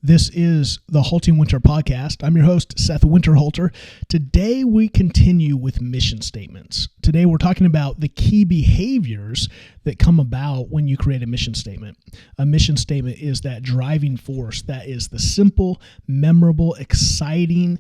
This is the HaltingWinter Podcast. I'm your host, Seth Winterhalter. Today, we continue with mission statements. Today, we're talking about the key behaviors that come about when you create a mission statement. A mission statement is that driving force. That is the simple, memorable, exciting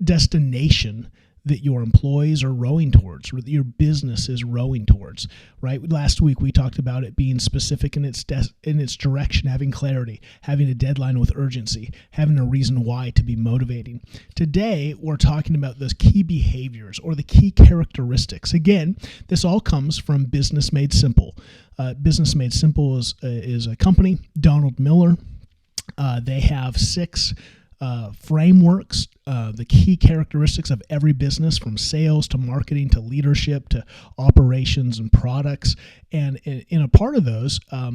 destination that your employees are rowing towards, or that your business is rowing towards, right? Last week, we talked about it being specific in its direction, having clarity, having a deadline with urgency, having a reason why to be motivating. Today, we're talking about those key behaviors or the key characteristics. Again, this all comes from Business Made Simple. Business Made Simple is a company, Donald Miller. They have 6 frameworks, the key characteristics of every business, from sales to marketing to leadership to operations and products. And in a part of those are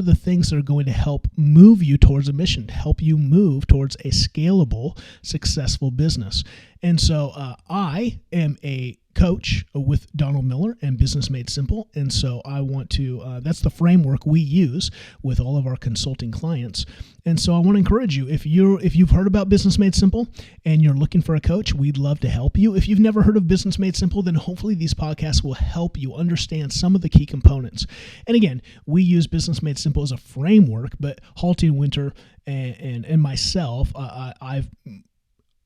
the things that are going to help move you towards a mission, to help you move towards a scalable, successful business. And so I am a coach with Donald Miller and Business Made Simple. And so I want to, that's the framework we use with all of our consulting clients. And so I want to encourage you, if you've heard about Business Made Simple and you're looking for a coach, we'd love to help you. If you've never heard of Business Made Simple, then hopefully these podcasts will help you understand some of the key components. And again, we use Business Made Simple as a framework, but HaltingWinter and myself, I've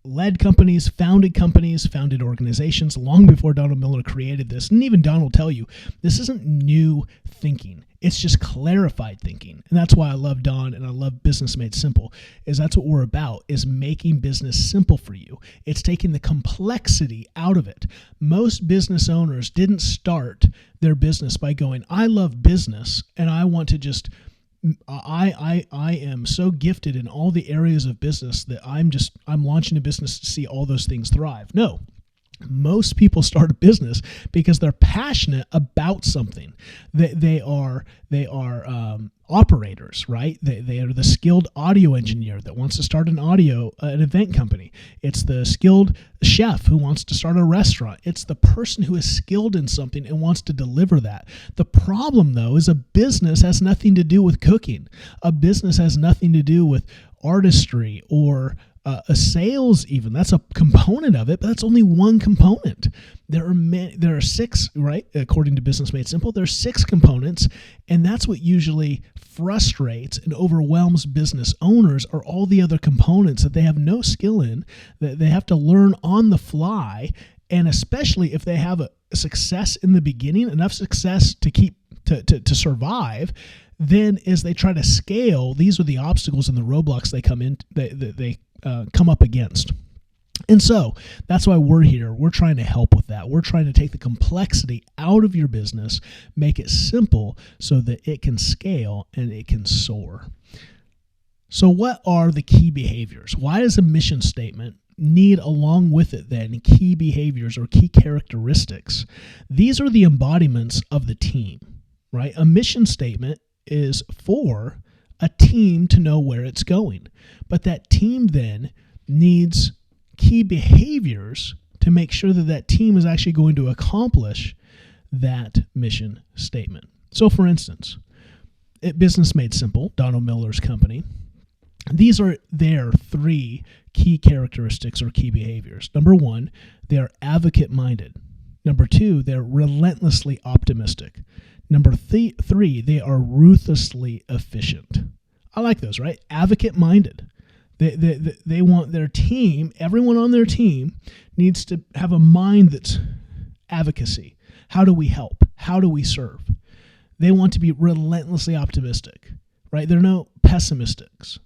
led companies, founded organizations long before Donald Miller created this. And even Don will tell you, this isn't new thinking. It's just clarified thinking. And that's why I love Don and I love Business Made Simple, is that's what we're about, is making business simple for you. It's taking the complexity out of it. Most business owners didn't start their business by going, I love business and I want to just I am so gifted in all the areas of business that I'm launching a business to see all those things thrive. No. Most people start a business because they're passionate about something. They are operators, right? They are the skilled audio engineer that wants to start an event company. It's the skilled chef who wants to start a restaurant. It's the person who is skilled in something and wants to deliver that. The problem, though, is a business has nothing to do with cooking. A business has nothing to do with artistry or a sales even. That's a component of it, but that's only one component. There are 6, right? According to Business Made Simple, there are 6 components, and that's what usually frustrates and overwhelms business owners, are all the other components that they have no skill in, that they have to learn on the fly, and especially if they have a success in the beginning, enough success to survive. Then as they try to scale, these are the obstacles and the roadblocks they come up against. And so that's why we're here. We're trying to help with that. We're trying to take the complexity out of your business, make it simple so that it can scale and it can soar. So what are the key behaviors? Why does a mission statement need, along with it then, key behaviors or key characteristics? These are the embodiments of the team, right? A mission statement is for a team to know where it's going. But that team then needs key behaviors to make sure that that team is actually going to accomplish that mission statement. So for instance, at Business Made Simple, Donald Miller's company, these are their 3 key characteristics or key behaviors. Number 1, they are advocate-minded. Number 2, they're relentlessly optimistic. Number 3, they are ruthlessly efficient. I like those, right? Advocate-minded. They want their team, everyone on their team needs to have a mind that's advocacy. How do we help? How do we serve? They want to be relentlessly optimistic, right? They're no pessimistics.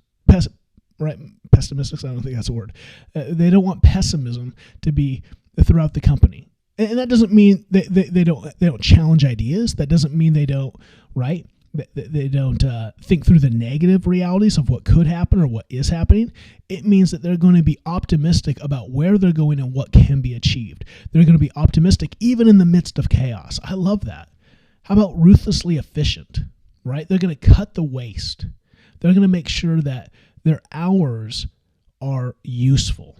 Right? Pessimistics, I don't think that's a word. They don't want pessimism to be throughout the company. And that doesn't mean they don't challenge ideas. That doesn't mean they don't, right? They don't think through the negative realities of what could happen or what is happening. It means that they're going to be optimistic about where they're going and what can be achieved. They're going to be optimistic even in the midst of chaos. I love that. How about ruthlessly efficient, right? They're going to cut the waste. They're going to make sure that their hours are useful.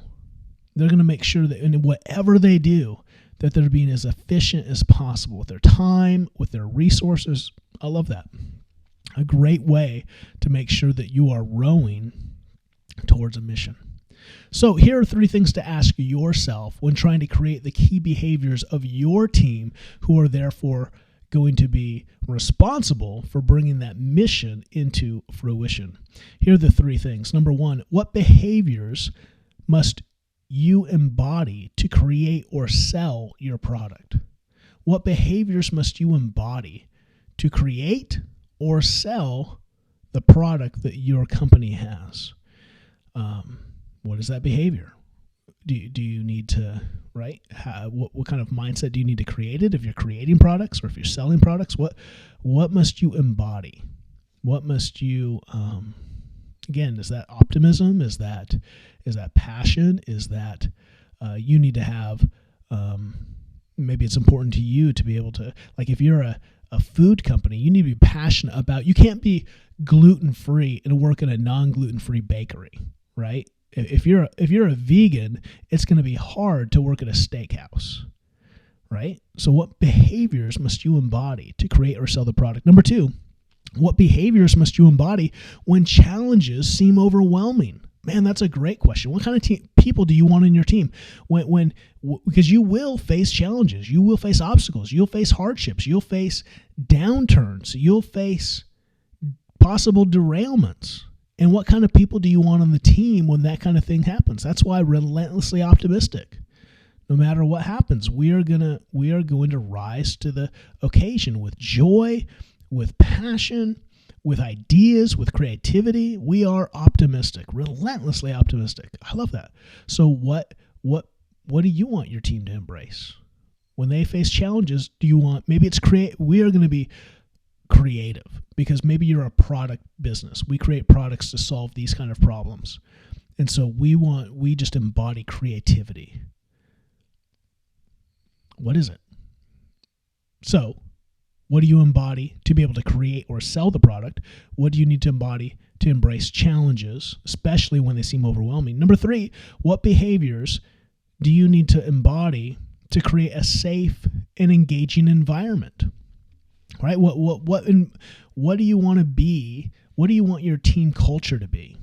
They're going to make sure that in whatever they do, that they're being as efficient as possible with their time, with their resources. I love that. A great way to make sure that you are rowing towards a mission. So here are 3 things to ask yourself when trying to create the key behaviors of your team who are therefore going to be responsible for bringing that mission into fruition. Here are the 3 things. Number 1, what behaviors must you embody to create or sell your product? What behaviors must you embody to create or sell the product that your company has? What is that behavior? Do you need to, right? What kind of mindset do you need to create it if you're creating products or if you're selling products? What must you embody? What must you, again, is that optimism? Is that passion? Is that you need to have, maybe it's important to you to be able to, like if you're a food company, you need to be passionate about, you can't be gluten-free and work in a non-gluten-free bakery, right? If you're a vegan, it's going to be hard to work at a steakhouse, right? So what behaviors must you embody to create or sell the product? Number 2, what behaviors must you embody when challenges seem overwhelming? Man, that's a great question. What kind of people do you want in your team? Because you will face challenges, you will face obstacles, you'll face hardships, you'll face downturns, you'll face possible derailments. And what kind of people do you want on the team when that kind of thing happens? That's why relentlessly optimistic. No matter what happens, we are going to rise to the occasion with joy, with passion, with ideas, with creativity. We are optimistic, relentlessly optimistic. I love that. So what do you want your team to embrace? When they face challenges, do you want, maybe it's we are going to be creative because maybe you're a product business. We create products to solve these kind of problems. And so we just embody creativity. What is it? So what do you embody to be able to create or sell the product? What do you need to embody to embrace challenges, especially when they seem overwhelming? Number 3, what behaviors do you need to embody to create a safe and engaging environment? Right? What do you want to be? What do you want your team culture to be?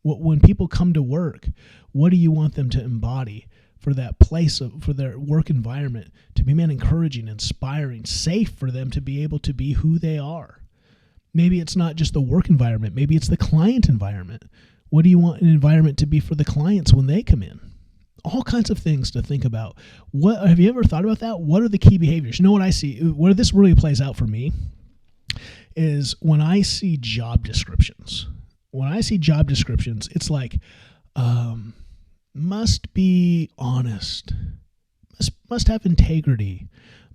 When people come to work, what do you want them to embody for that place, for their work environment to be encouraging, inspiring, safe for them to be able to be who they are? Maybe it's not just the work environment. Maybe it's the client environment. What do you want an environment to be for the clients when they come in? All kinds of things to think about. What have you ever thought about that? What are the key behaviors? You know what I see, where this really plays out for me is when I see job descriptions. When I see job descriptions, it's like, must be honest, must have integrity,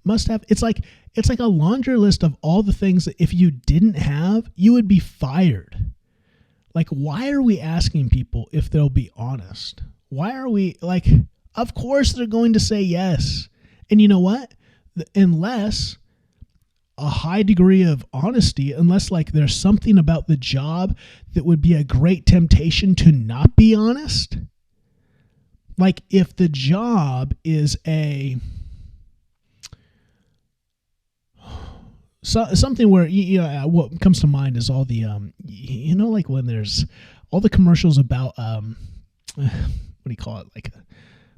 it's like a laundry list of all the things that if you didn't have, you would be fired. Like, why are we asking people if they'll be honest? Why are we like, of course they're going to say yes. And you know what? Unless a high degree of honesty, unless like there's something about the job that would be a great temptation to not be honest. Like if the job is something where, what comes to mind is all the, like when there's all the commercials about, what do you call it? Like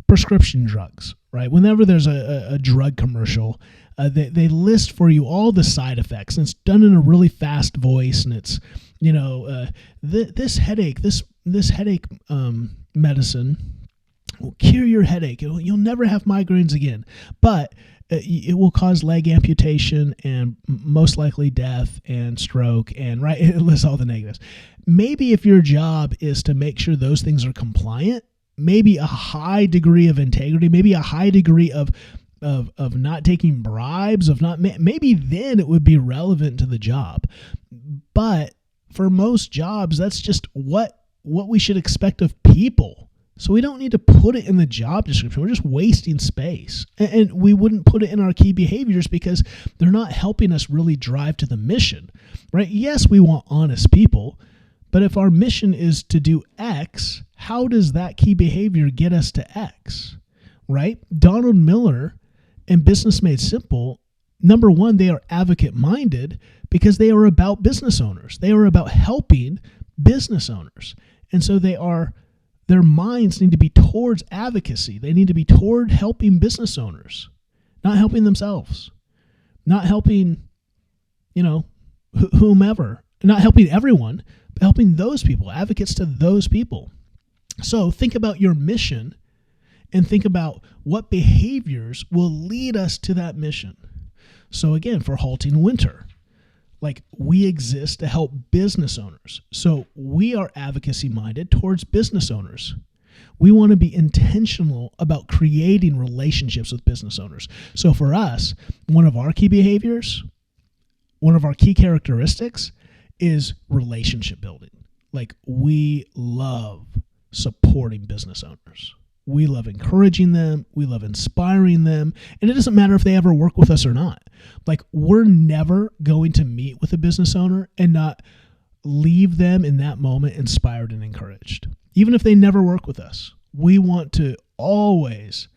prescription drugs, right? Whenever there's a drug commercial, they list for you all the side effects, and it's done in a really fast voice, and it's, this headache medicine will cure your headache. You'll never have migraines again, but it will cause leg amputation and most likely death and stroke, and right, it lists all the negatives. Maybe if your job is to make sure those things are compliant, maybe a high degree of integrity, maybe a high degree of not taking bribes, maybe then it would be relevant to the job. But for most jobs, that's just what we should expect of people. So we don't need to put it in the job description. We're just wasting space. And we wouldn't put it in our key behaviors because they're not helping us really drive to the mission, right? Yes, we want honest people, but if our mission is to do X, how does that key behavior get us to X, right? Donald Miller in Business Made Simple number one, they are advocate minded because they are about business owners. They are about helping business owners. And so their minds need to be towards advocacy. They need to be toward helping business owners, not helping themselves, not helping, whomever, not helping everyone, but helping those people, advocates to those people. So think about your mission and think about what behaviors will lead us to that mission. So again, for Halting Winter, we exist to help business owners. So we are advocacy minded towards business owners. We want to be intentional about creating relationships with business owners. So for us, one of our key behaviors, one of our key characteristics is relationship building. We love supporting business owners. We love encouraging them. We love inspiring them. And it doesn't matter if they ever work with us or not. We're never going to meet with a business owner and not leave them in that moment inspired and encouraged. Even if they never work with us, we want to always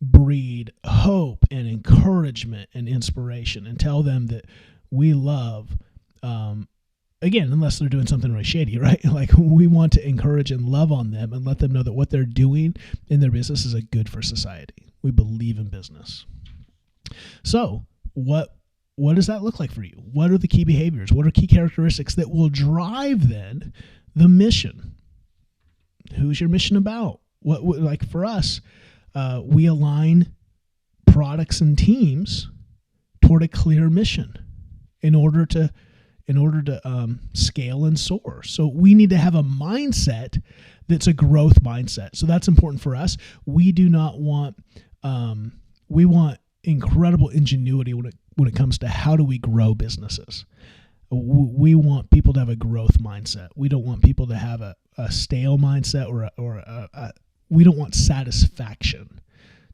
breed hope and encouragement and inspiration and tell them that we love, again, unless they're doing something really shady, right? We want to encourage and love on them and let them know that what they're doing in their business is a good for society. We believe in business. So what does that look like for you? What are the key behaviors? What are key characteristics that will drive then the mission? Who's your mission about? What for us, we align products and teams toward a clear mission in order to scale and soar. So we need to have a mindset that's a growth mindset. So that's important for us. We do not want, we want incredible ingenuity when it comes to how do we grow businesses. We want people to have a growth mindset. We don't want people to have a stale mindset or we don't want satisfaction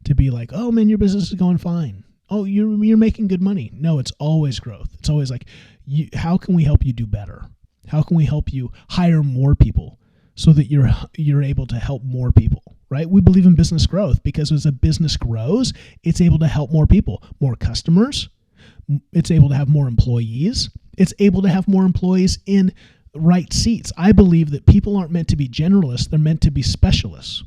to be like, oh man, your business is going fine. Oh, you're making good money. No, it's always growth. It's always how can we help you do better? How can we help you hire more people so that you're able to help more people, right? We believe in business growth because as a business grows, it's able to help more people, more customers. It's able to have more employees. It's able to have more employees in right seats. I believe that people aren't meant to be generalists. They're meant to be specialists.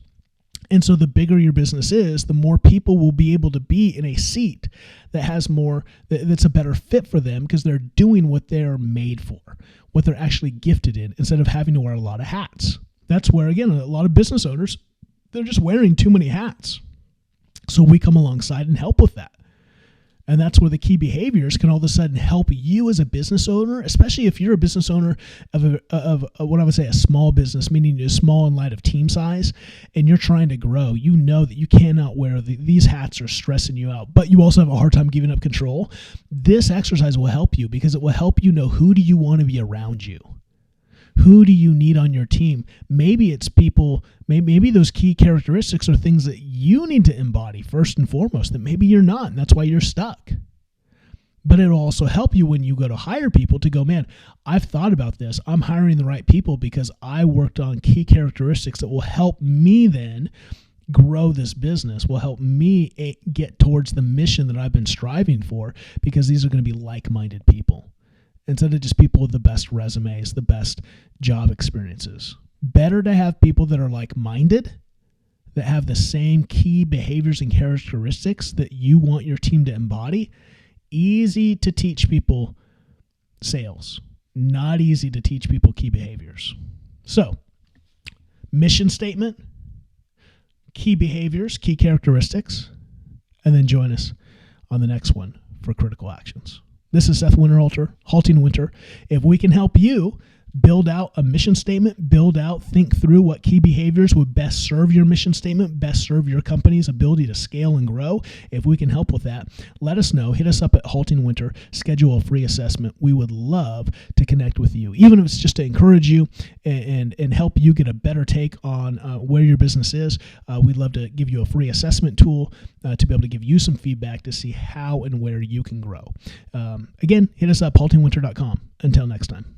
And so the bigger your business is, the more people will be able to be in a seat that has more, that's a better fit for them because they're doing what they're made for, what they're actually gifted in, instead of having to wear a lot of hats. That's where, again, a lot of business owners, they're just wearing too many hats. So we come alongside and help with that. And that's where the key behaviors can all of a sudden help you as a business owner, especially if you're a business owner of what I would say a small business, meaning you're small in light of team size, and you're trying to grow. You know that you cannot wear these hats are stressing you out, but you also have a hard time giving up control. This exercise will help you because it will help you know who do you want to be around you. Who do you need on your team? Maybe it's people, maybe those key characteristics are things that you need to embody first and foremost, that maybe you're not, and that's why you're stuck. But it'll also help you when you go to hire people to go, man, I've thought about this. I'm hiring the right people because I worked on key characteristics that will help me then grow this business, will help me get towards the mission that I've been striving for, because these are going to be like-minded people. Instead of just people with the best resumes, the best job experiences. Better to have people that are like-minded, that have the same key behaviors and characteristics that you want your team to embody. Easy to teach people sales, not easy to teach people key behaviors. So, mission statement, key behaviors, key characteristics, and then join us on the next one for critical actions. This is Seth Winterhalter, Halting Winter. If we can help you build out a mission statement, think through what key behaviors would best serve your mission statement, best serve your company's ability to scale and grow. If we can help with that, let us know. Hit us up at Halting Winter, schedule a free assessment. We would love to connect with you, even if it's just to encourage you and help you get a better take on where your business is. We'd love to give you a free assessment tool to be able to give you some feedback to see how and where you can grow. Again, hit us up, haltingwinter.com. Until next time.